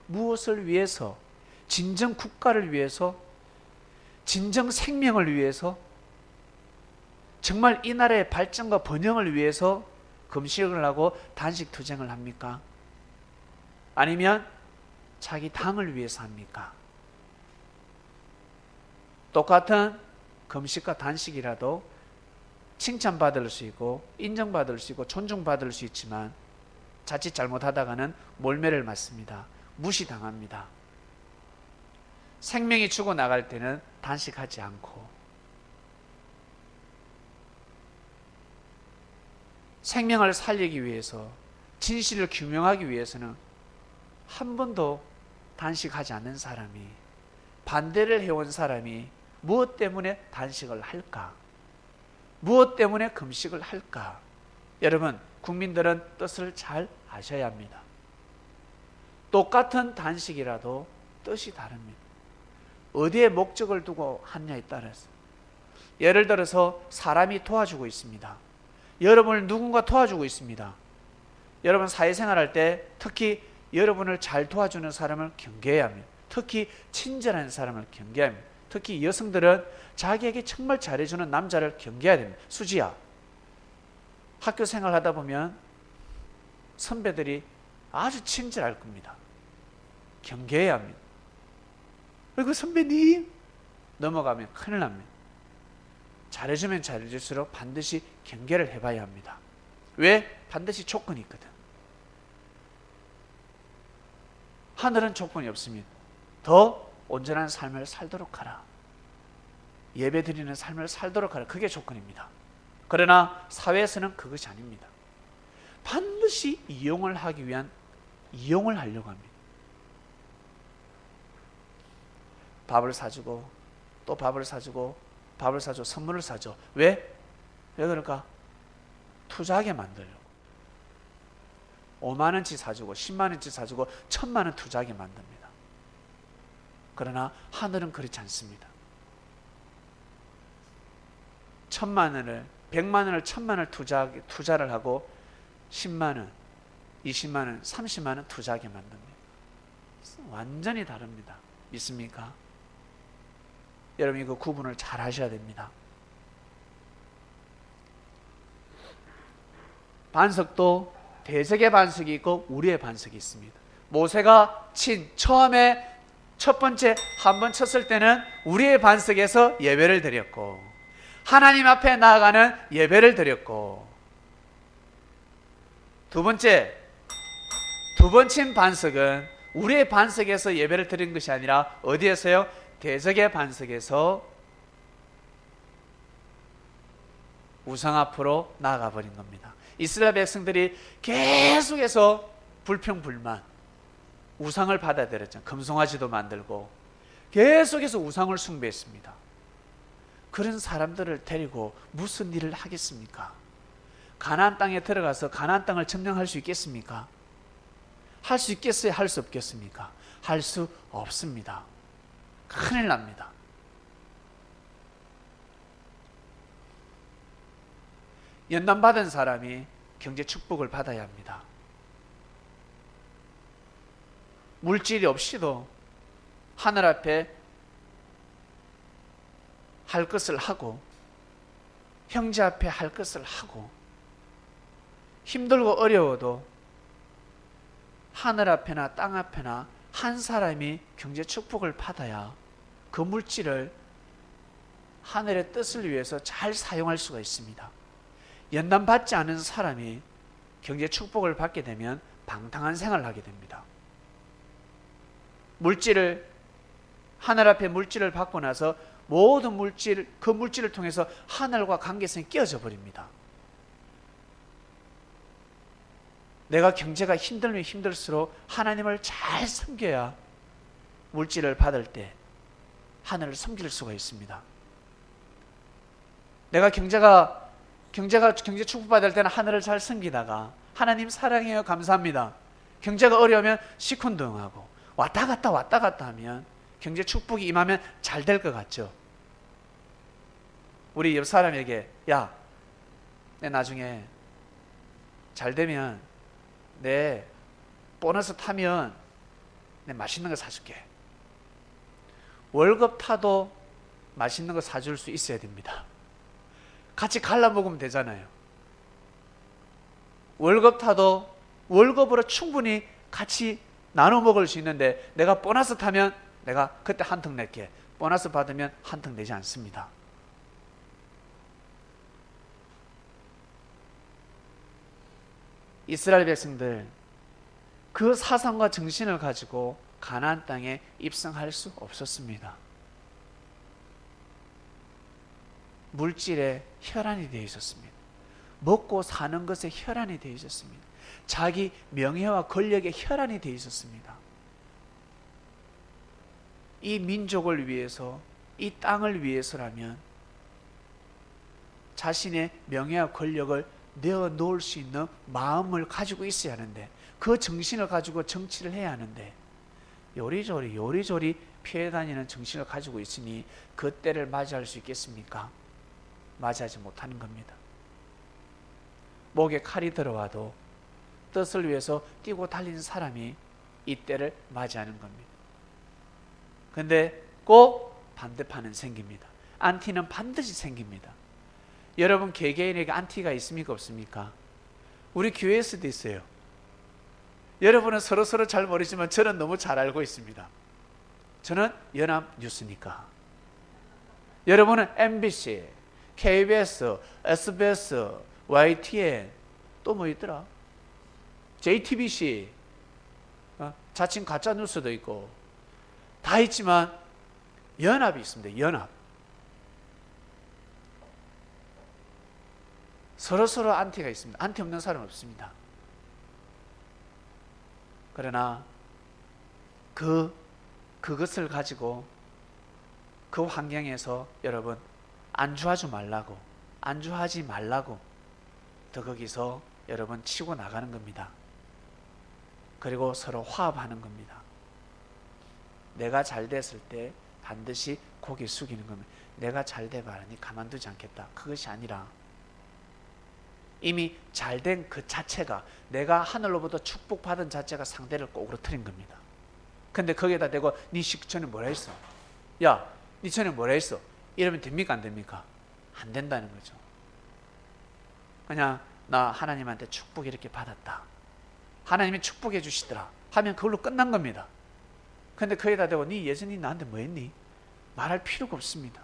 S2: 무엇을 위해서? 진정 국가를 위해서? 진정 생명을 위해서? 정말 이 나라의 발전과 번영을 위해서 금식을 하고 단식 투쟁을 합니까? 아니면 자기 당을 위해서 합니까? 똑같은 금식과 단식이라도 칭찬받을 수 있고 인정받을 수 있고 존중받을 수 있지만 자칫 잘못하다가는 몰매를 맞습니다. 무시당합니다. 생명이 죽어나갈 때는 단식하지 않고, 생명을 살리기 위해서, 진실을 규명하기 위해서는 한 번도 단식하지 않는 사람이, 반대를 해온 사람이 무엇 때문에 단식을 할까? 무엇 때문에 금식을 할까? 여러분, 국민들은 뜻을 잘 아셔야 합니다. 똑같은 단식이라도 뜻이 다릅니다. 어디에 목적을 두고 하느냐에 따라서. 예를 들어서 사람이 도와주고 있습니다. 여러분을 누군가 도와주고 있습니다. 여러분 사회생활할 때 특히 여러분을 잘 도와주는 사람을 경계해야 합니다. 특히 친절한 사람을 경계해야 합니다. 특히 여성들은 자기에게 정말 잘해주는 남자를 경계해야 됩니다. 수지야, 학교 생활하다 보면 선배들이 아주 친절할 겁니다. 경계해야 합니다. 그리고 선배님 넘어가면 큰일 납니다. 잘해주면 잘해줄수록 반드시 경계를 해봐야 합니다. 왜? 반드시 조건이 있거든. 하늘은 조건이 없습니다. 더 온전한 삶을 살도록 하라. 예배 드리는 삶을 살도록 하라. 그게 조건입니다. 그러나 사회에서는 그것이 아닙니다. 반드시 이용을 하기 위한 이용을 하려고 합니다. 밥을 사주고 또 밥을 사주고 밥을 사줘, 선물을 사줘. 왜? 왜 그럴까? 투자하게 만들려고. 5만 원치 사주고 10만 원치 사주고 1000만 원 투자하게 만듭니다. 그러나 하늘은 그렇지 않습니다. 1000만 원을, 100만 원을 1000만 원을 투자를 하고 10만 원, 20만 원, 30만 원 투자하게 만듭니다. 완전히 다릅니다. 믿습니까? 여러분이 그 구분을 잘 하셔야 됩니다. 반석도 대적의 반석이 있고 우리의 반석이 있습니다. 모세가 처음에 첫 번째 한 번 쳤을 때는 우리의 반석에서 예배를 드렸고, 하나님 앞에 나아가는 예배를 드렸고, 두 번 친 반석은 우리의 반석에서 예배를 드린 것이 아니라 어디에서요? 대적의 반석에서 우상 앞으로 나아가 버린 겁니다. 이스라엘 백성들이 계속해서 불평불만, 우상을 받아들였죠. 금송아지도 만들고 계속해서 우상을 숭배했습니다. 그런 사람들을 데리고 무슨 일을 하겠습니까? 가나안 땅에 들어가서 가나안 땅을 점령할 수 있겠습니까? 할 수 있겠어요? 할 수 없겠습니까? 할 수 없습니다. 큰일 납니다. 연단받은 사람이 경제 축복을 받아야 합니다. 물질이 없이도 하늘 앞에 할 것을 하고, 형제 앞에 할 것을 하고, 힘들고 어려워도 하늘 앞에나 땅 앞에나 한 사람이 경제 축복을 받아야 그 물질을 하늘의 뜻을 위해서 잘 사용할 수가 있습니다. 연단받지 않은 사람이 경제 축복을 받게 되면 방탕한 생활을 하게 됩니다. 하늘 앞에 물질을 받고 나서 모든 그 물질을 통해서 하늘과 관계성이 깨어져 버립니다. 내가 경제가 힘들면 힘들수록 하나님을 잘 섬겨야 물질을 받을 때 하늘을 섬길 수가 있습니다. 내가 경제 축복받을 때는 하늘을 잘 섬기다가 하나님 사랑해요, 감사합니다. 경제가 어려우면 시큰둥하고 왔다 갔다 하면 경제 축복이 임하면 잘 될 것 같죠. 우리 옆 사람에게, 야, 내 나중에 잘 되면 내 보너스 타면 내 맛있는 거 사줄게. 월급 타도 맛있는 거 사줄 수 있어야 됩니다. 같이 갈라 먹으면 되잖아요. 월급 타도 월급으로 충분히 같이 나눠 먹을 수 있는데, 내가 보너스 타면 내가 그때 한턱 낼게. 보너스 받으면 한턱 내지 않습니다. 이스라엘 백성들 그 사상과 정신을 가지고 가나안 땅에 입성할 수 없었습니다. 물질에 혈안이 되어 있었습니다. 먹고 사는 것에 혈안이 되어 있었습니다. 자기 명예와 권력에 혈안이 되어 있었습니다. 이 민족을 위해서, 이 땅을 위해서라면 자신의 명예와 권력을 내어놓을 수 있는 마음을 가지고 있어야 하는데, 그 정신을 가지고 정치를 해야 하는데, 요리조리 피해 다니는 정신을 가지고 있으니 그 때를 맞이할 수 있겠습니까? 맞이하지 못하는 겁니다. 목에 칼이 들어와도 뜻을 위해서 뛰고 달리는 사람이 이 때를 맞이하는 겁니다. 근데 꼭 반대판은 생깁니다. 안티는 반드시 생깁니다. 여러분 개개인에게 안티가 있습니까 없습니까? 우리 교회에서도 있어요. 여러분은 서로 잘 모르지만 저는 너무 잘 알고 있습니다. 저는 연합뉴스니까. 여러분은 MBC, KBS, SBS, YTN, 또 뭐 있더라? JTBC, 자칭 가짜뉴스도 있고 다 있지만 연합이 있습니다. 연합. 서로 안티가 있습니다. 안티 없는 사람 없습니다. 그러나 그것을 가지고 그 환경에서 여러분 안주하지 말라고 더 거기서 여러분 치고 나가는 겁니다. 그리고 서로 화합하는 겁니다. 내가 잘 됐을 때 반드시 고개 숙이는 겁니다. 내가 잘 돼봐라니 가만두지 않겠다. 그것이 아니라 이미 잘된 그 자체가, 내가 하늘로부터 축복받은 자체가 상대를 꼬그러뜨린 겁니다. 근데 거기에다 대고 네 전에 뭐라 했어? 야, 네 전에 뭐라 했어? 이러면 됩니까 안 됩니까? 안 된다는 거죠. 그냥 나 하나님한테 축복 이렇게 받았다, 하나님이 축복해 주시더라 하면 그걸로 끝난 겁니다. 근데 거기에다 대고 네 예전에 나한테 뭐 했니? 말할 필요가 없습니다.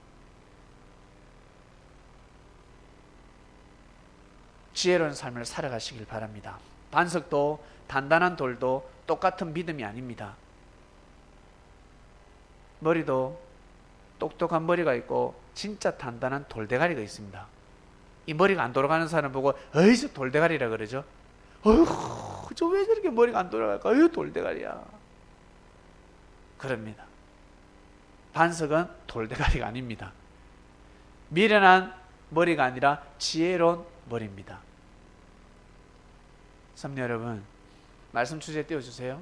S2: 지혜로운 삶을 살아가시길 바랍니다. 반석도 단단한 돌도 똑같은 믿음이 아닙니다. 머리도 똑똑한 머리가 있고 진짜 단단한 돌대가리가 있습니다. 이 머리가 안 돌아가는 사람 보고 어이 저 돌대가리라 그러죠. 어휴 저 왜 저렇게 머리가 안 돌아갈까? 어휴 돌대가리야. 그럽니다. 반석은 돌대가리가 아닙니다. 미련한 머리가 아니라 지혜로운 머리입니다. 성도 여러분, 말씀 주제 띄워주세요.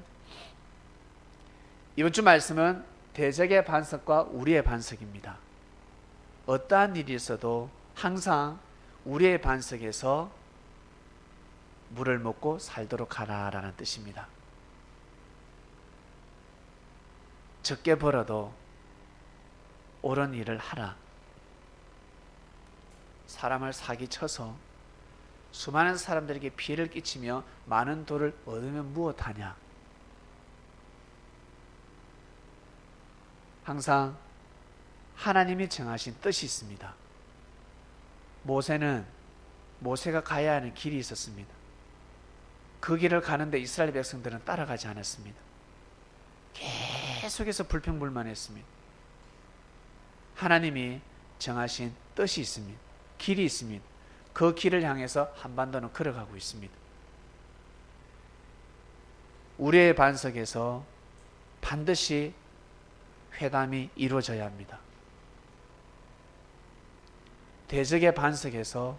S2: 이번 주 말씀은 대적의 반석과 우리의 반석입니다. 어떠한 일이 있어도 항상 우리의 반석에서 물을 먹고 살도록 하라라는 뜻입니다. 적게 벌어도 옳은 일을 하라. 사람을 사기쳐서 수많은 사람들에게 피해를 끼치며 많은 돈을 얻으면 무엇하냐? 항상 하나님이 정하신 뜻이 있습니다. 모세가 가야 하는 길이 있었습니다. 그 길을 가는데 이스라엘 백성들은 따라가지 않았습니다. 계속해서 불평불만했습니다. 하나님이 정하신 뜻이 있습니다. 길이 있습니다. 그 길을 향해서 한반도는 걸어가고 있습니다. 우리의 반석에서 반드시 회담이 이루어져야 합니다. 대적의 반석에서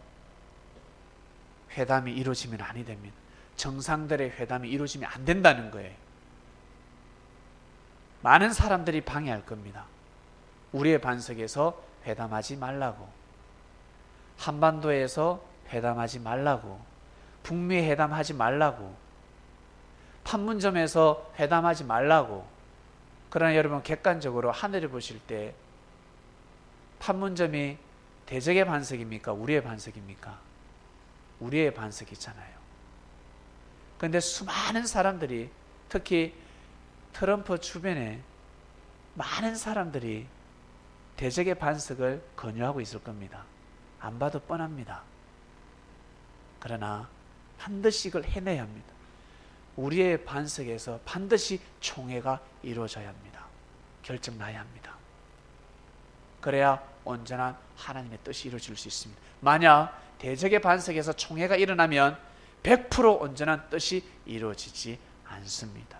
S2: 회담이 이루어지면 아니 됩니다. 정상들의 회담이 이루어지면 안 된다는 거예요. 많은 사람들이 방해할 겁니다. 우리의 반석에서 회담하지 말라고, 한반도에서 회담하지 말라고, 북미 회담하지 말라고, 판문점에서 회담하지 말라고. 그러나 여러분, 객관적으로 하늘을 보실 때 판문점이 대적의 반석입니까? 우리의 반석입니까? 우리의 반석이잖아요. 그런데 수많은 사람들이, 특히 트럼프 주변에 많은 사람들이 대적의 반석을 권유하고 있을 겁니다. 안 봐도 뻔합니다. 그러나 반드시 이걸 해내야 합니다. 우리의 반석에서 반드시 총회가 이루어져야 합니다. 결정나야 합니다. 그래야 온전한 하나님의 뜻이 이루어질 수 있습니다. 만약 대적의 반석에서 총회가 일어나면 100% 온전한 뜻이 이루어지지 않습니다.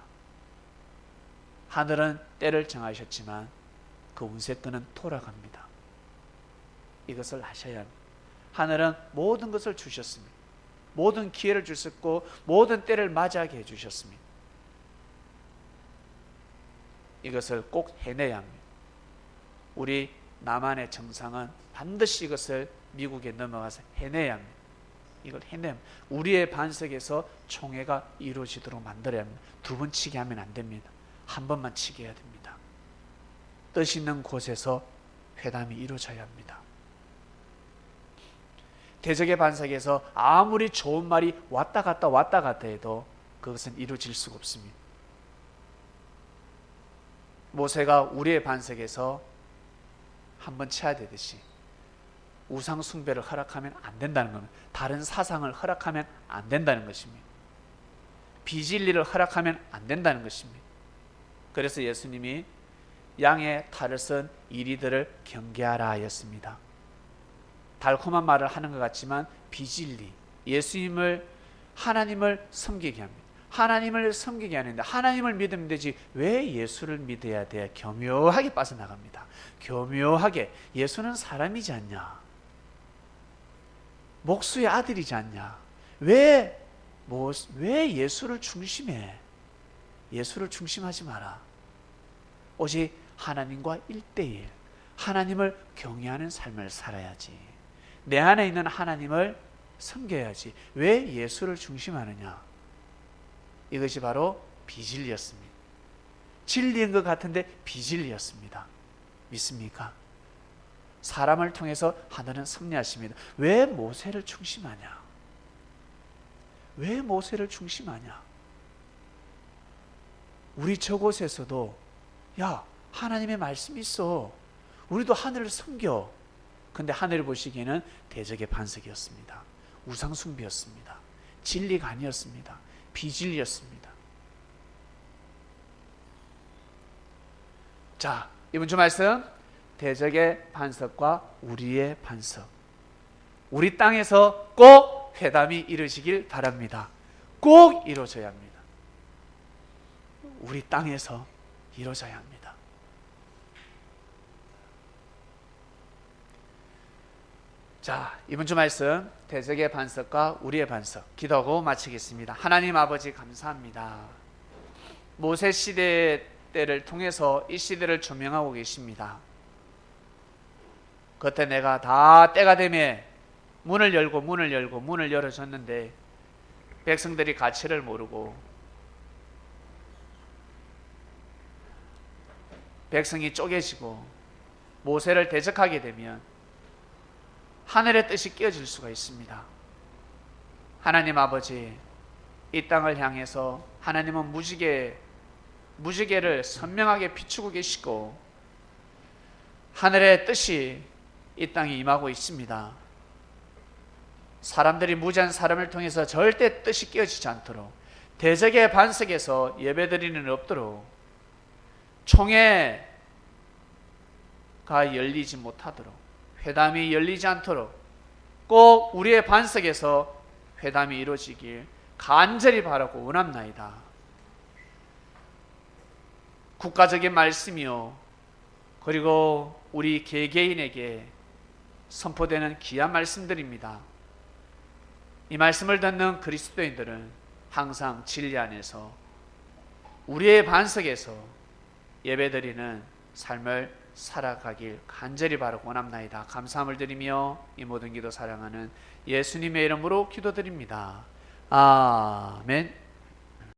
S2: 하늘은 때를 정하셨지만 그 운세끈은 돌아갑니다. 이것을 아셔야 합니다. 하늘은 모든 것을 주셨습니다. 모든 기회를 주셨고 모든 때를 맞이하게 해주셨습니다. 이것을 꼭 해내야 합니다. 우리 남한의 정상은 반드시 이것을 미국에 넘어가서 해내야 합니다. 이걸 해내야 합니다. 우리의 반석에서 총회가 이루어지도록 만들어야 합니다. 두 번 치게 하면 안 됩니다. 한 번만 치게 해야 됩니다. 뜻 있는 곳에서 회담이 이루어져야 합니다. 대적의 반석에서 아무리 좋은 말이 왔다 갔다 해도 그것은 이루어질 수가 없습니다. 모세가 우리의 반석에서 한번 쳐야 되듯이 우상 숭배를 허락하면 안 된다는 겁니다. 다른 사상을 허락하면 안 된다는 것입니다. 비진리를 허락하면 안 된다는 것입니다. 그래서 예수님이 양의 탈을 쓴 이리들을 경계하라 하였습니다. 달콤한 말을 하는 것 같지만 비진리, 하나님을 섬기게 합니다. 하나님을 섬기게 하는데 하나님을 믿으면 되지 왜 예수를 믿어야 돼? 교묘하게 빠져나갑니다. 교묘하게. 예수는 사람이지 않냐? 목수의 아들이지 않냐? 왜 예수를 중심해? 예수를 중심하지 마라. 오직 하나님과 1:1, 하나님을 경외하는 삶을 살아야지. 내 안에 있는 하나님을 섬겨야지. 왜 예수를 중심하느냐? 이것이 바로 비진리였습니다. 진리인 것 같은데 비진리였습니다. 믿습니까? 사람을 통해서 하나님은 섭리하십니다. 왜 모세를 중심하냐? 왜 모세를 중심하냐? 우리 저곳에서도 야, 하나님의 말씀이 있어. 우리도 하늘을 섬겨. 근데 하늘을 보시기에는 대적의 반석이었습니다. 우상숭배였습니다. 진리가 아니었습니다. 비진리였습니다. 자, 이번 주 말씀, 대적의 반석과 우리의 반석. 우리 땅에서 꼭 회담이 이루어지길 바랍니다. 꼭 이루어져야 합니다. 우리 땅에서 이루어져야 합니다. 자, 이번 주 말씀, 대적의 반석과 우리의 반석, 기도하고 마치겠습니다. 하나님 아버지 감사합니다. 모세 시대 때를 통해서 이 시대를 조명하고 계십니다. 그때 내가 다 때가 되면 문을 열어줬는데 백성들이 가치를 모르고 백성이 쪼개지고 모세를 대적하게 되면 하늘의 뜻이 깨어질 수가 있습니다. 하나님 아버지, 이 땅을 향해서 하나님은 무지개를 선명하게 비추고 계시고 하늘의 뜻이 이 땅에 임하고 있습니다. 사람들이 무지한 사람을 통해서 절대 뜻이 깨어지지 않도록, 대적의 반석에서 예배드리는 일 없도록, 총회가 열리지 못하도록, 회담이 열리지 않도록 꼭 우리의 반석에서 회담이 이루어지길 간절히 바라고 원합나이다. 국가적인 말씀이요, 그리고 우리 개개인에게 선포되는 귀한 말씀들입니다. 이 말씀을 듣는 그리스도인들은 항상 진리 안에서 우리의 반석에서 예배드리는 삶을 살아가길 간절히 바라고 원합나이다. 감사함을 드리며 이 모든 기도 사랑하는 예수님의 이름으로 기도드립니다. 아멘.